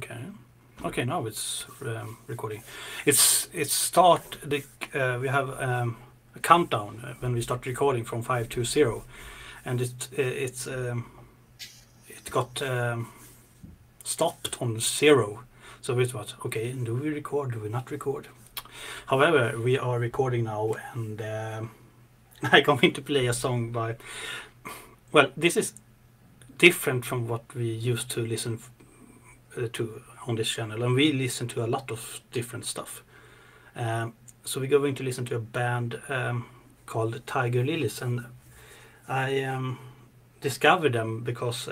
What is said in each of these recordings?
Okay. Okay, now it's recording. It's start the we have a countdown when we start recording from 5 to 0, and it got stopped on 0. So it was okay. Do we record? Do we not record? However, we are recording now, and I'm going to play a song by. Well, this is different from what we used to listen to on this channel, and we listen to a lot of different stuff. So we're going to listen to a band called Tiger Lillies, and I discovered them because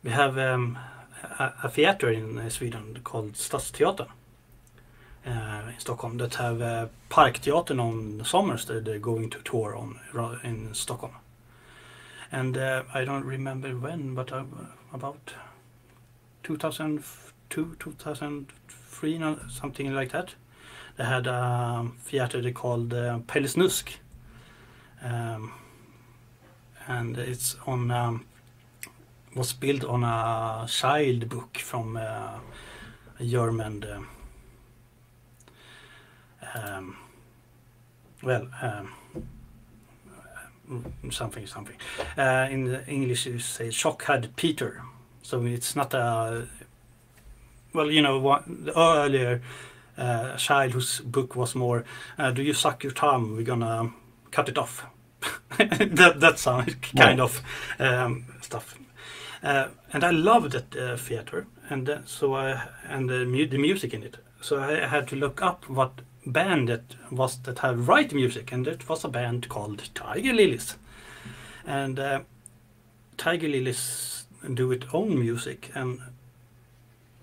we have a theater in Sweden called Stadsteatern in Stockholm that have Parkteatern on summers that they're going to tour on in Stockholm. And I don't remember when, but about 2002, 2003, something like that. They had a theater they called Pellesnusk, and it's on was built on a child book from a German something. In English you say Shockhead Peter. So it's not a, well, you know, the earlier child whose book was more, do you suck your thumb? We're gonna cut it off. that sound kind of stuff. And I loved that theater, and the music in it. So I had to look up what band that was that had write music, and it was a band called Tiger Lillies. And Tiger Lillies do its own music, and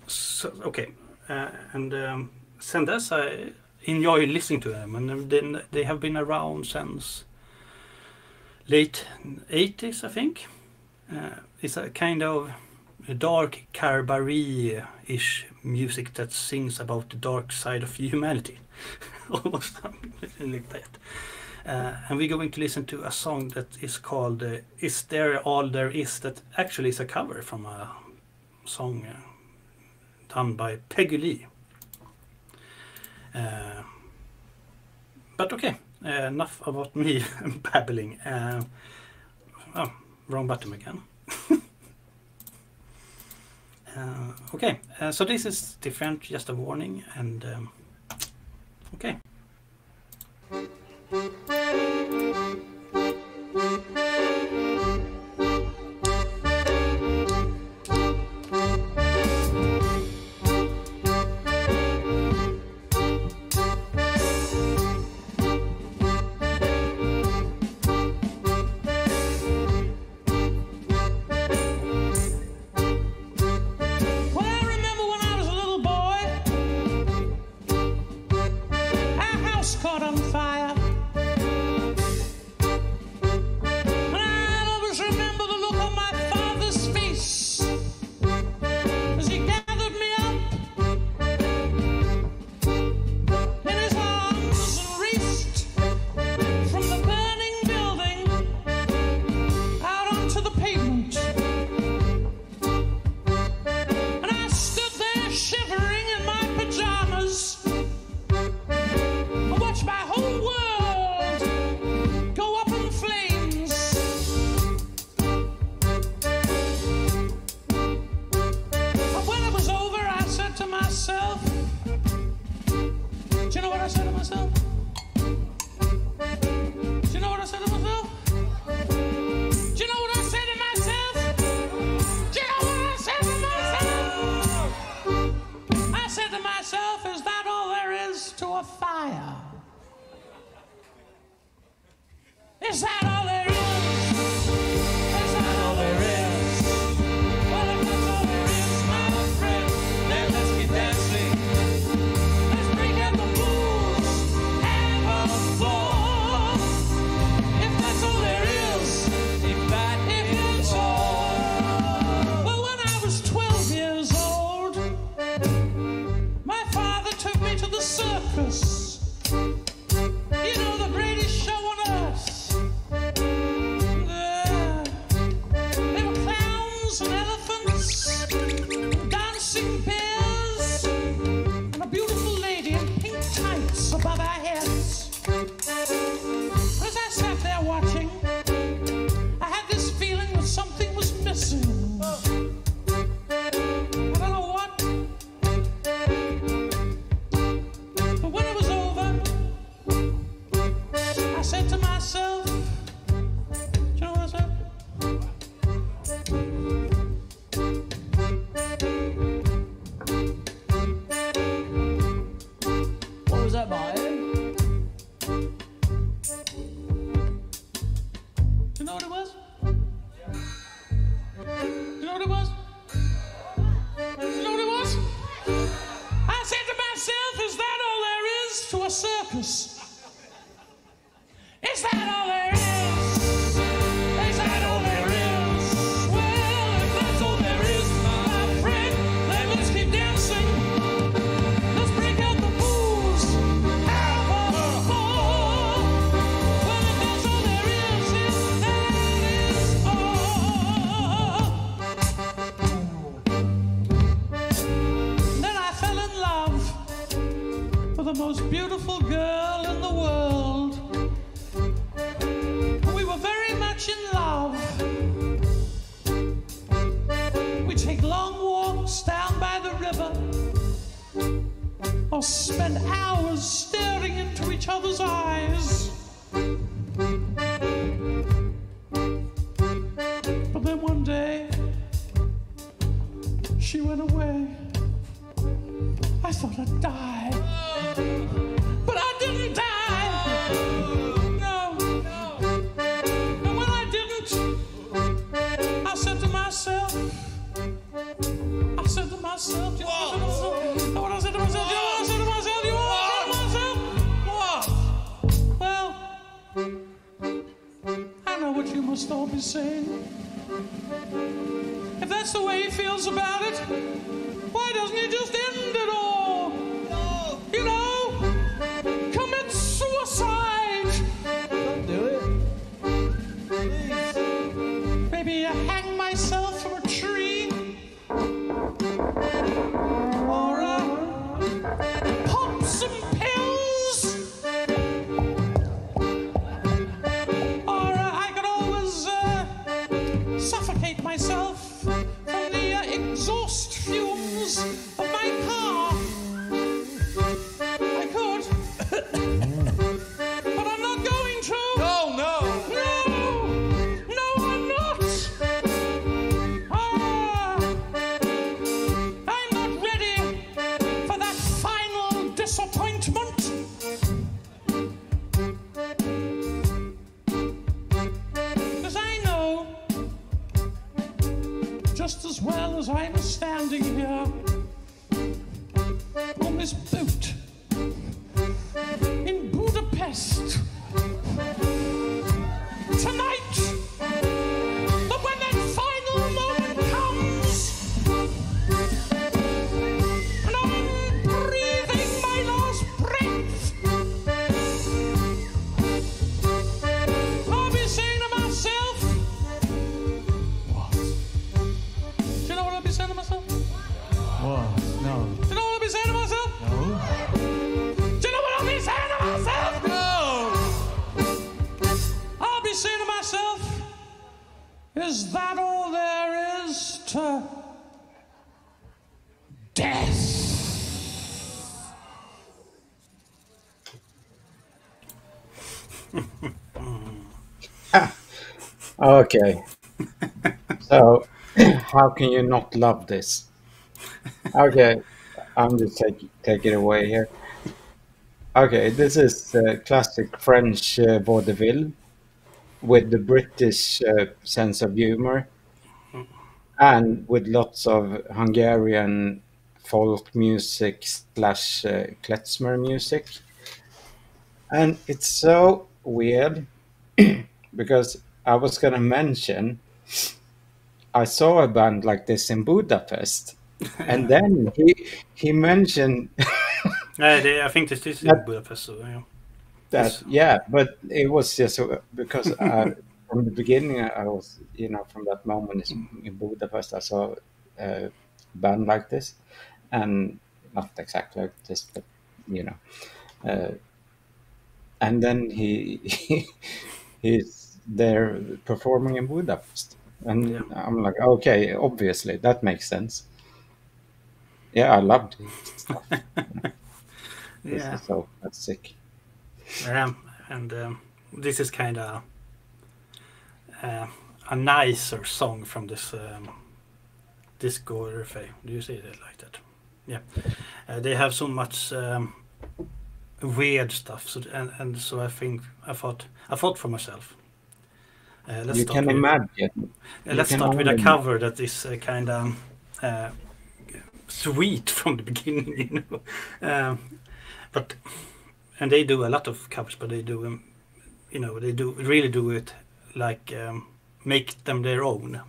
so okay, and since this I enjoy listening to them, and then they have been around since late 80s, I think. It's a kind of a dark cabaret-ish music that sings about the dark side of humanity. Almost like that. And we're going to listen to a song that is called Is There All There Is, that actually is a cover from a song done by Peggy Lee. But okay, enough about me babbling. Oh, wrong button again. Okay, so this is different, just a warning, and okay. Caught on fire. And I always remember the look on my father's face as he gathered me up in his arms and raced from the burning building out onto the pavement. And I stood there shivering in my pajamas. My whole world go up in flames. But when it was over, I said to myself, do you know what I said to myself? Do you know what I said to myself? Do you know what I said to myself? Do you know what I said to myself? I said to myself, is that all there is to a fire? Is that all there is? Is that all there is? Well, if that's all there is, my friend, then let's get dancing. Let's bring out the booze. circus. Is that all there is? Is that all there is? Well, if that's all there is, my friend, then let's keep dancing. Let's break out the booze. Have a ball. Well, if that's all there is, that is all. Then I fell in love with the most beautiful girl in the world. We were very much in love. We take long walks down by the river, or spend hours staring into each other's eyes. But then one day, she went away. I thought I'd die. But I didn't die. No. And when I didn't, I said to myself, you know what I said to myself? You know what I said to myself? You know what I said to myself? What? Well, I know what you must all be saying. If that's the way he feels about it, why doesn't he just end it all? No. You know, commit suicide. Don't do it. Please. Maybe hang myself from a tree, or pop some pills, or I could always suffocate myself from the exhaust fumes of my car. I could, but I'm not going to. No. No, I'm not. I'm not ready for that final disappointment. Because I know, just as well as I'm standing here on this boat in Budapest tonight, that when that final moment comes and I'm breathing my last breath, I'll be saying to myself, what? Do you know what I'll be saying to myself? What? No. Do you know what I'll be saying to myself? No. Do you know what I'll be saying to myself? No. I'll be saying to myself, is that all there is to death? Okay. So, how can you not love this? Okay, I'm just take it away here. Okay, this is classic French vaudeville with the British sense of humor and with lots of Hungarian folk music slash klezmer music. And it's so weird because I was gonna mention I saw a band like this in Budapest, and then he mentioned I think this is in That- Budapest. So, yeah. that Yes. yeah, but it was just because from the beginning I was from that moment in Budapest I saw a band like this, and not exactly like this, but and then he's there performing in Budapest. And Yeah. I'm like, okay, obviously that makes sense. Yeah, I loved it. This Yeah. is so classic. And this is kind of a nicer song from this discography. Do you see it like that? Yeah. They have so much weird stuff. So so I thought for myself. Let's You start can with, imagine. let's can start with a only- cover that is kind of sweet from the beginning, but and they do a lot of covers, but they do they do really do it like make them their own.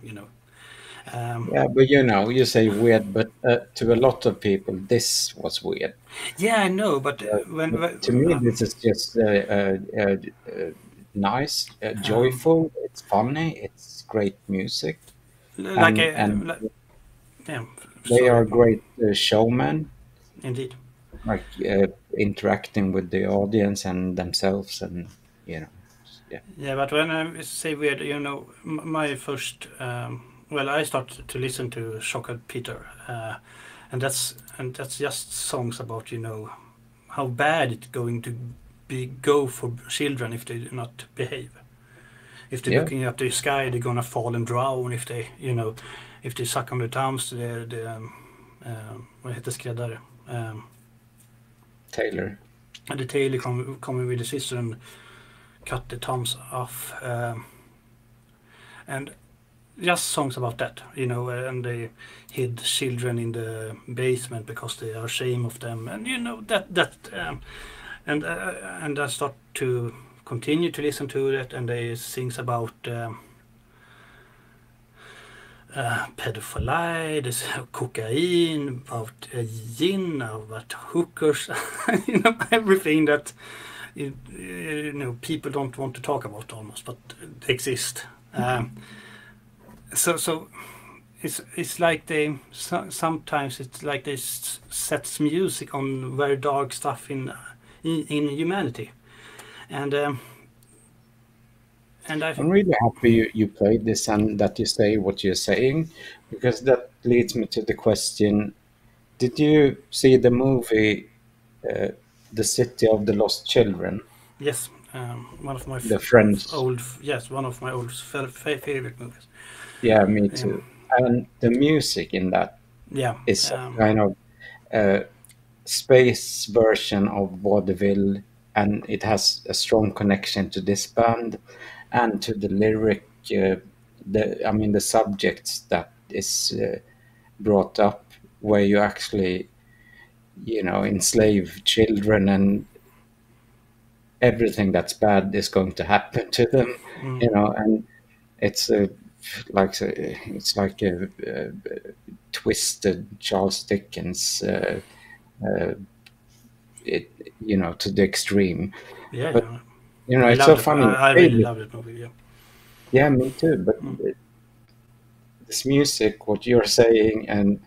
Yeah, but you say weird, but to a lot of people, this was weird. Yeah, I know, but when To me, this is just nice, joyful. It's funny. It's great music, like and yeah, they sorry, are great showmen, indeed. like interacting with the audience and themselves, and you know, yeah, Yeah, but when I say weird, my first, well, I started to listen to Shocked Peter, and that's just songs about how bad it's going to go for children if they do not behave. If they're yeah, looking up the sky, they're gonna fall and drown. If they suck on the thumbs, vad heter skräddare? Taylor. And the tailor coming with the sister and cut the thumbs off. And just songs about that, and they hid children in the basement because they are ashamed of them, and and I start to continue to listen to it, and they sings about pedophilia, there's cocaine, about gin, about hookers, everything that people don't want to talk about almost, but they exist. So it's like sometimes it's like they sets music on very dark stuff in humanity, and I'm really happy you played this and that you say what you're saying, because that leads me to the question: did you see the movie uh, The City of the Lost Children? yes, one of my The French. one of my old favorite movies. Yeah, me Um, too. And the music in that yeah, is a kind of space version of vaudeville, and it has a strong connection to this band and to the lyric. The subjects that is brought up, where you actually, enslave children, and everything that's bad is going to happen to them, and it's a it's like a twisted Charles Dickens, it to the extreme. yeah, But I it's so loved it. funny. I really loved that movie. Yeah. Yeah, me too. But this music, what you're saying, and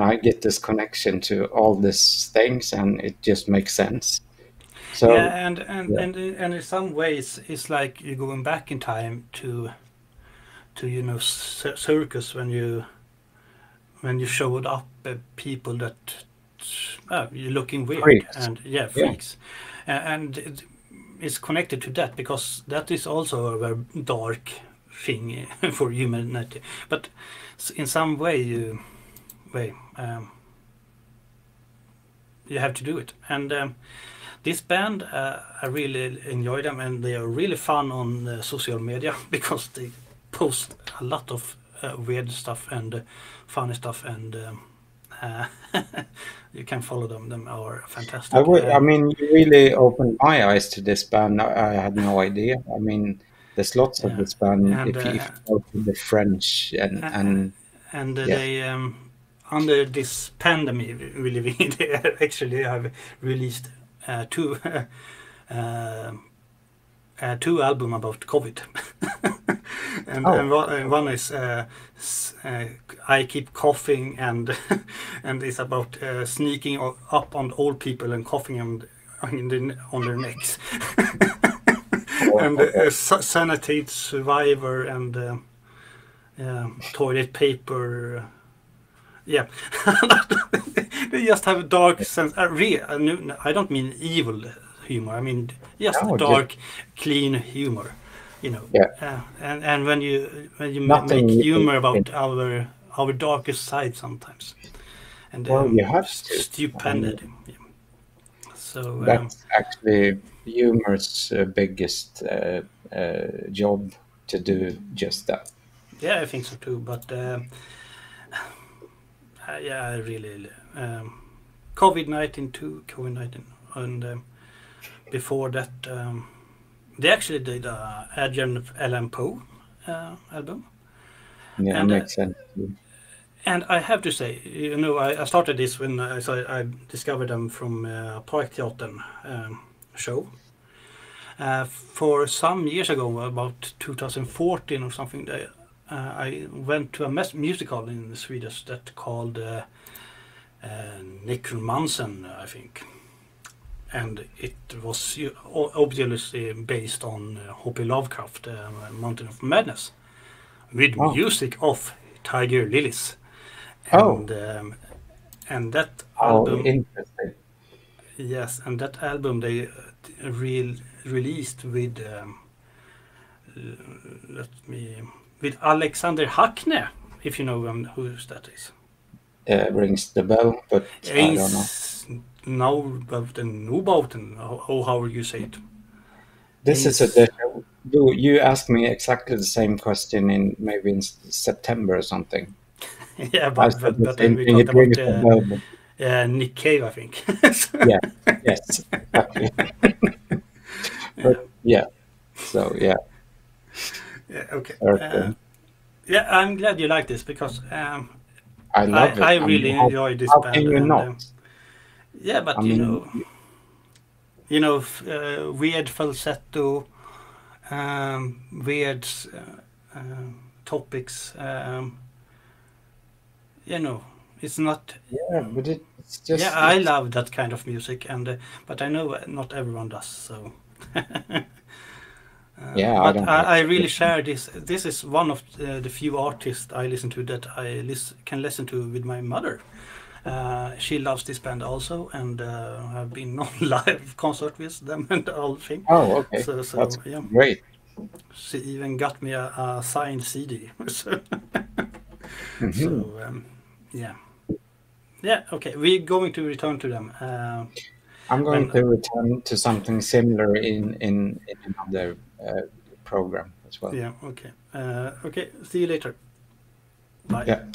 I get this connection to all these things, and it just makes sense. So Yeah, yeah, and in some ways, it's like you're going back in time to circus when you showed up people that you're looking weird, freaks. and yeah, Yeah, freaks, and it's connected to that because that is also a very dark thing for humanity, but in some way you have to do it, and this band, I really enjoy them, and they are really fun on social media because they post a lot of weird stuff and funny stuff, and uh, you can follow them. Them are fantastic. I mean, you really opened my eyes to this band. I had no idea. I mean, there's lots of Yeah, this band. and If you go to the French and yeah, they under this pandemic we live in, they actually have released two two album about COVID, and one is I keep coughing, and and it's about sneaking up on old people and coughing on their necks, and sanitate survivor, and toilet paper. Yeah, they just have a dark sense. I don't mean evil humor. I mean just no, dark, clean humor. yeah, And when you nothing make you humor can. about our darkest side sometimes, and Well, you have to. I mean, stupidity. Yeah. So that's actually humor's biggest job, to do just that. yeah, I think so too. But yeah, I really COVID-19 too. COVID-19 and before that, they actually did Edgar Allan Poe album. Yeah, And makes sense. and I have to say, I started this when I discovered them from Parkteatern show. For some years ago, about 2014 or something, I went to a musical in Sweden that called Necromancer, I think. And it was obviously based on H.P. Lovecraft, Mountain of Madness, with Oh, music of Tiger Lillies. oh, And that how album, interesting. yes, and that album they released with let me with Alexander Hackne, if you know who that is. Rings the bell, but I don't know. Eins Nobauten, how you say it. This is a Eins, deja vu. You asked me exactly the same question in maybe in September or something. yeah, I but, said but the but then same we thing. talked It about rings the bell, but Nick Cave, I think. yeah, yes, exactly. Yeah, But yeah, so yeah, yeah, okay. okay. Yeah, I'm glad you like this because I love it. I I mean, really enjoy this how band can you and not? yeah, I but mean, weird falsetto, weird topics. You know, it's not. yeah, but it's Yeah, just I it's love that kind of music, and but I know not everyone does. So, yeah. I but don't like I it. really share this. This is one of the few artists I listen to that can listen to with my mother. She loves this band also, and I've been on live concert with them and the whole thing. Oh, okay, that's So yeah, great. she even got me a signed CD. so Hmm. so yeah, yeah. Okay, we're going to return to them I'm going when. to return to something similar in another program as well. Yeah. Okay. Okay. See you later. Bye. Yeah.